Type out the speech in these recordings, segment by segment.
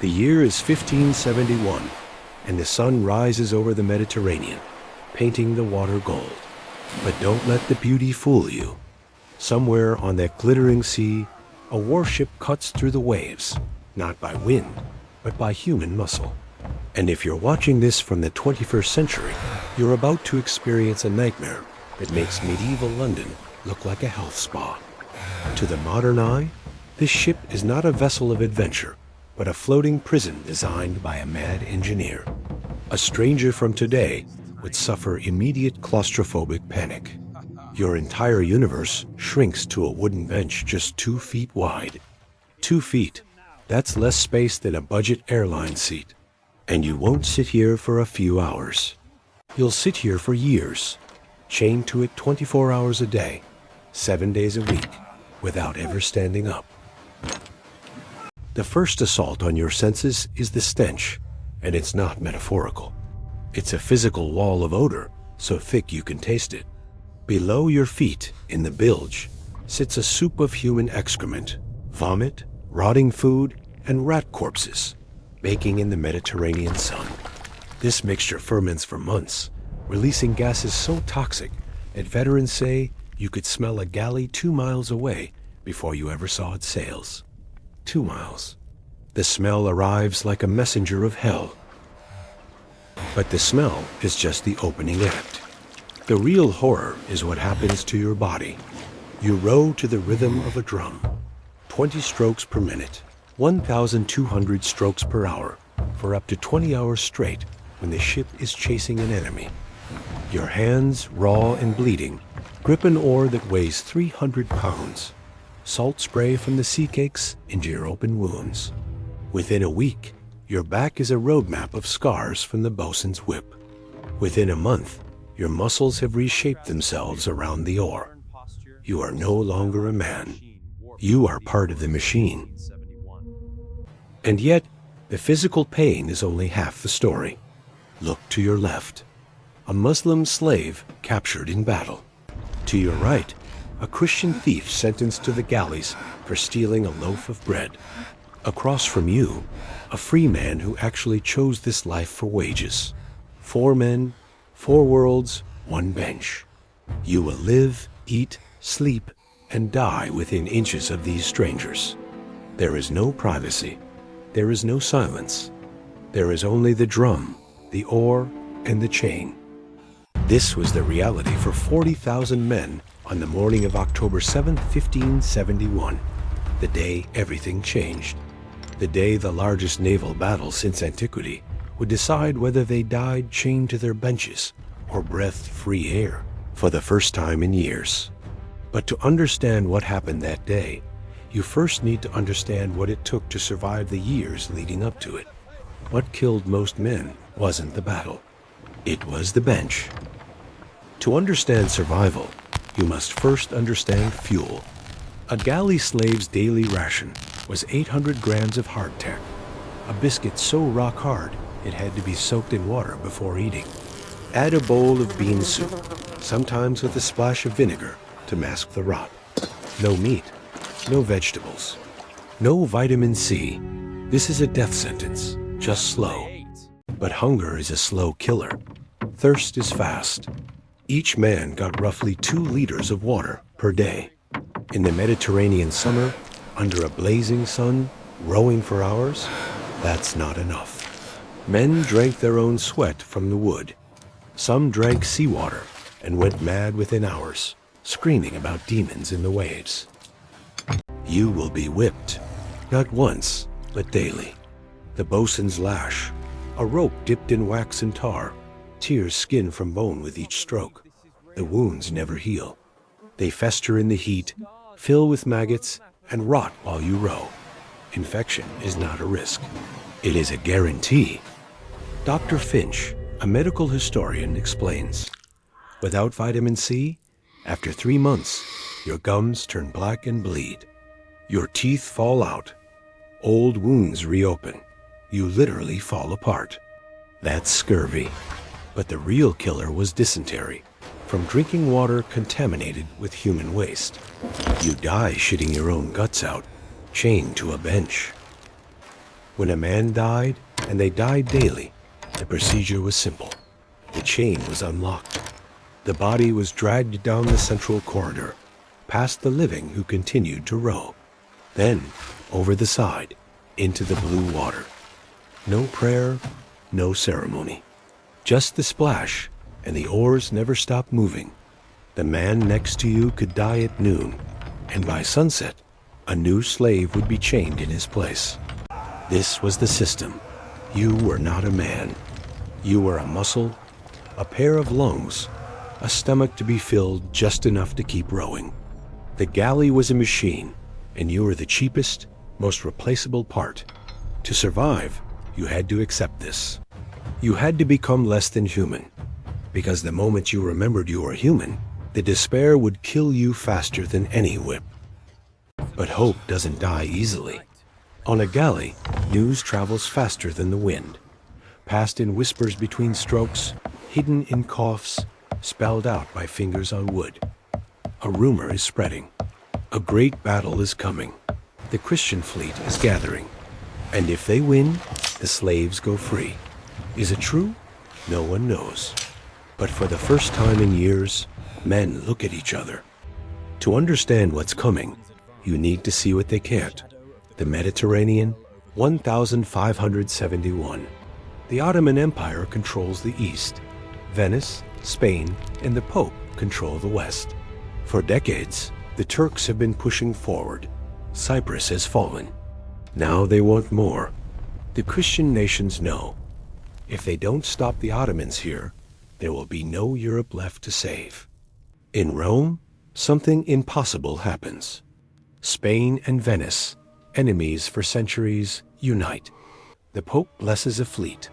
The year is 1571, and the sun rises over the Mediterranean, painting the water gold. But don't let the beauty fool you. Somewhere on that glittering sea, a warship cuts through the waves, not by wind, but by human muscle. And if you're watching this from the 21st century, you're about to experience a nightmare that makes medieval London look like a health spa. To the modern eye, this ship is not a vessel of adventure, but a floating prison designed by a mad engineer. A stranger from today would suffer immediate claustrophobic panic. Your entire universe shrinks to a wooden bench just 2 feet wide. 2 feet, that's less space than a budget airline seat. And you won't sit here for a few hours. You'll sit here for years, chained to it 24 hours a day, 7 days a week, without ever standing up. The first assault on your senses is the stench, and it's not metaphorical. It's a physical wall of odor, so thick you can taste it. Below your feet, in the bilge, sits a soup of human excrement, vomit, rotting food, and rat corpses, baking in the Mediterranean sun. This mixture ferments for months, releasing gases so toxic that veterans say you could smell a galley 2 miles away before you ever saw its sails. 2 miles. The smell arrives like a messenger of hell. But the smell is just the opening act. The real horror is what happens to your body. You row to the rhythm of a drum. 20 strokes per minute, 1,200 strokes per hour, for up to 20 hours straight when the ship is chasing an enemy. Your hands, raw and bleeding, grip an oar that weighs 300 pounds. Salt spray from the sea cakes into your open wounds. Within a week, your back is a road map of scars from the bosun's whip. Within a month, your muscles have reshaped themselves around the oar. You are no longer a man. You are part of the machine. And yet, the physical pain is only half the story. Look to your left. A Muslim slave captured in battle. To your right, a Christian thief sentenced to the galleys for stealing a loaf of bread. Across from you, a free man who actually chose this life for wages. 4 men, 4 worlds, 1 bench. You will live, eat, sleep, and die within inches of these strangers. There is no privacy. There is no silence. There is only the drum, the oar, and the chain. This was the reality for 40,000 men on the morning of October 7, 1571, the day everything changed. The day the largest naval battle since antiquity would decide whether they died chained to their benches or breathed free air for the first time in years. But to understand what happened that day, you first need to understand what it took to survive the years leading up to it. What killed most men wasn't the battle. It was the bench. To understand survival, you must first understand fuel. A galley slave's daily ration was 800 grams of hardtack, a biscuit so rock hard it had to be soaked in water before eating. Add a bowl of bean soup, sometimes with a splash of vinegar to mask the rot. No meat, no vegetables, no vitamin C. This is a death sentence, just slow. But hunger is a slow killer. Thirst is fast. Each man got roughly 2 liters of water per day. In the Mediterranean summer, under a blazing sun, rowing for hours, that's not enough. Men drank their own sweat from the wood. Some drank seawater and went mad within hours, screaming about demons in the waves. You will be whipped, not once, but daily. The bosun's lash, a rope dipped in wax and tar, tears skin from bone with each stroke. The wounds never heal. They fester in the heat, fill with maggots, and rot while you row. Infection is not a risk. It is a guarantee. Dr. Finch, a medical historian, explains, without vitamin C, after 3 months, your gums turn black and bleed. Your teeth fall out. Old wounds reopen. You literally fall apart. That's scurvy. But the real killer was dysentery, from drinking water contaminated with human waste. You die shitting your own guts out, chained to a bench. When a man died, and they died daily, the procedure was simple. The chain was unlocked. The body was dragged down the central corridor, past the living who continued to row. Then, over the side, into the blue water. No prayer, no ceremony. Just the splash, and the oars never stopped moving. The man next to you could die at noon, and by sunset, a new slave would be chained in his place. This was the system. You were not a man. You were a muscle, a pair of lungs, a stomach to be filled just enough to keep rowing. The galley was a machine, and you were the cheapest, most replaceable part. To survive, you had to accept this. You had to become less than human, because the moment you remembered you were human, the despair would kill you faster than any whip. But hope doesn't die easily. On a galley, news travels faster than the wind, passed in whispers between strokes, hidden in coughs, spelled out by fingers on wood. A rumor is spreading. A great battle is coming. The Christian fleet is gathering. And if they win, the slaves go free. Is it true? No one knows. But for the first time in years, men look at each other. To understand what's coming, you need to see what they can't. The Mediterranean, 1571. The Ottoman Empire controls the east. Venice, Spain, and the Pope control the west. For decades, the Turks have been pushing forward. Cyprus has fallen. Now they want more. The Christian nations know. If they don't stop the Ottomans here, there will be no Europe left to save. In Rome, something impossible happens. Spain and Venice, enemies for centuries, unite. The Pope blesses a fleet.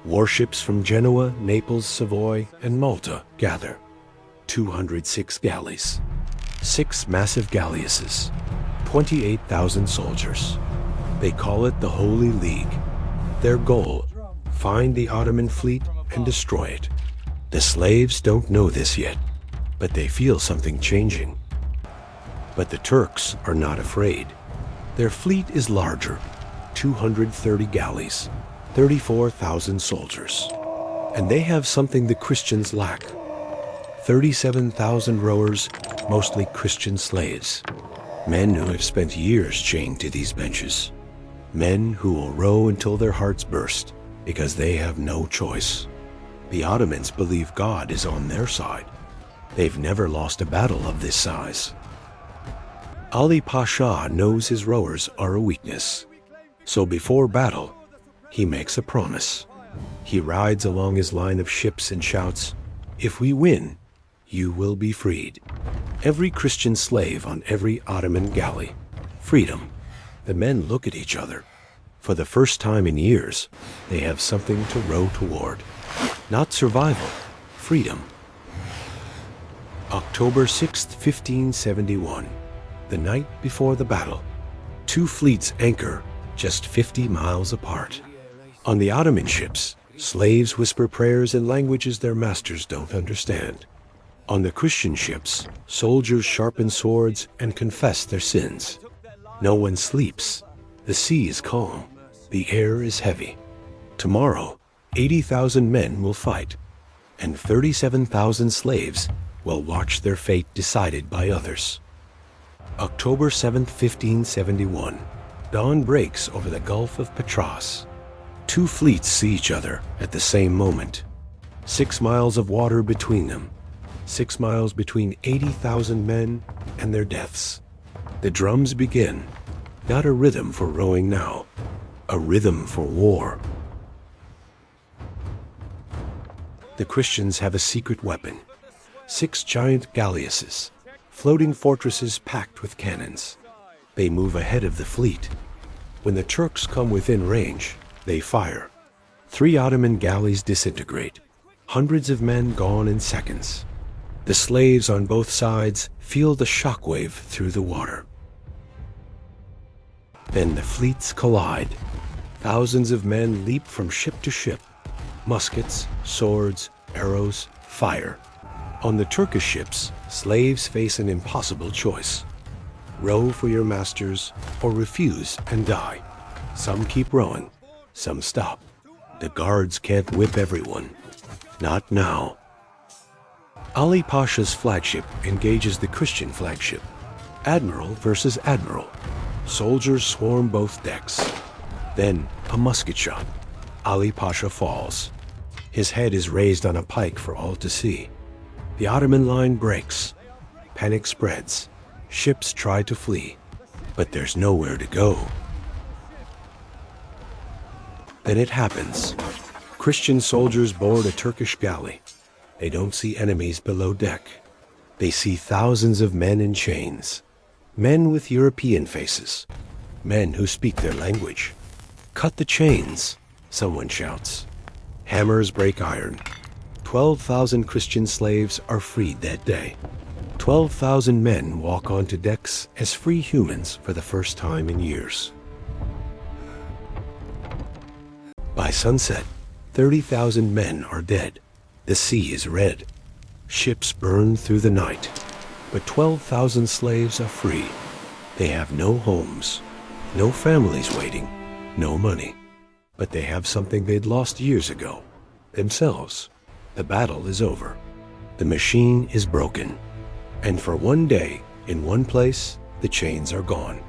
Warships from Genoa, Naples, Savoy, and Malta gather. 206 galleys. 6 massive galleasses. 28,000 soldiers. They call it the Holy League. Their goal, find the Ottoman fleet and destroy it. The slaves don't know this yet, but they feel something changing. But the Turks are not afraid. Their fleet is larger, 230 galleys, 34,000 soldiers. And they have something the Christians lack. 37,000 rowers, mostly Christian slaves. Men who have spent years chained to these benches. Men who will row until their hearts burst, because they have no choice. The Ottomans believe God is on their side. They've never lost a battle of this size. Ali Pasha knows his rowers are a weakness. So before battle, he makes a promise. He rides along his line of ships and shouts, "If we win, you will be freed." Every Christian slave on every Ottoman galley. Freedom. The men look at each other. For the first time in years, they have something to row toward. Not survival, freedom. October 6th, 1571. The night before the battle. 2 fleets anchor just 50 miles apart. On the Ottoman ships, slaves whisper prayers in languages their masters don't understand. On the Christian ships, soldiers sharpen swords and confess their sins. No one sleeps. The sea is calm. The air is heavy. Tomorrow, 80,000 men will fight, and 37,000 slaves will watch their fate decided by others. October 7th, 1571. Dawn breaks over the Gulf of Patras. 2 fleets see each other at the same moment. 6 miles of water between them. 6 miles between 80,000 men and their deaths. The drums begin. Not a rhythm for rowing now. A rhythm for war. The Christians have a secret weapon. 6 giant galleasses. Floating fortresses packed with cannons. They move ahead of the fleet. When the Turks come within range, they fire. 3 Ottoman galleys disintegrate. Hundreds of men gone in seconds. The slaves on both sides feel the shockwave through the water. Then the fleets collide. Thousands of men leap from ship to ship. Muskets, swords, arrows, fire. On the Turkish ships, slaves face an impossible choice. Row for your masters or refuse and die. Some keep rowing, some stop. The guards can't whip everyone. Not now. Ali Pasha's flagship engages the Christian flagship. Admiral versus admiral. Soldiers swarm both decks. Then, a musket shot. Ali Pasha falls. His head is raised on a pike for all to see. The Ottoman line breaks. Panic spreads. Ships try to flee, but there's nowhere to go. Then it happens. Christian soldiers board a Turkish galley. They don't see enemies below deck. They see thousands of men in chains. Men with European faces. Men who speak their language. Cut the chains, someone shouts. Hammers break iron. 12,000 Christian slaves are freed that day. 12,000 men walk onto decks as free humans for the first time in years. By sunset, 30,000 men are dead. The sea is red. Ships burn through the night. But 12,000 slaves are free. They have no homes, no families waiting, no money. But they have something they'd lost years ago, themselves. The battle is over. The machine is broken. And for one day, in one place, the chains are gone.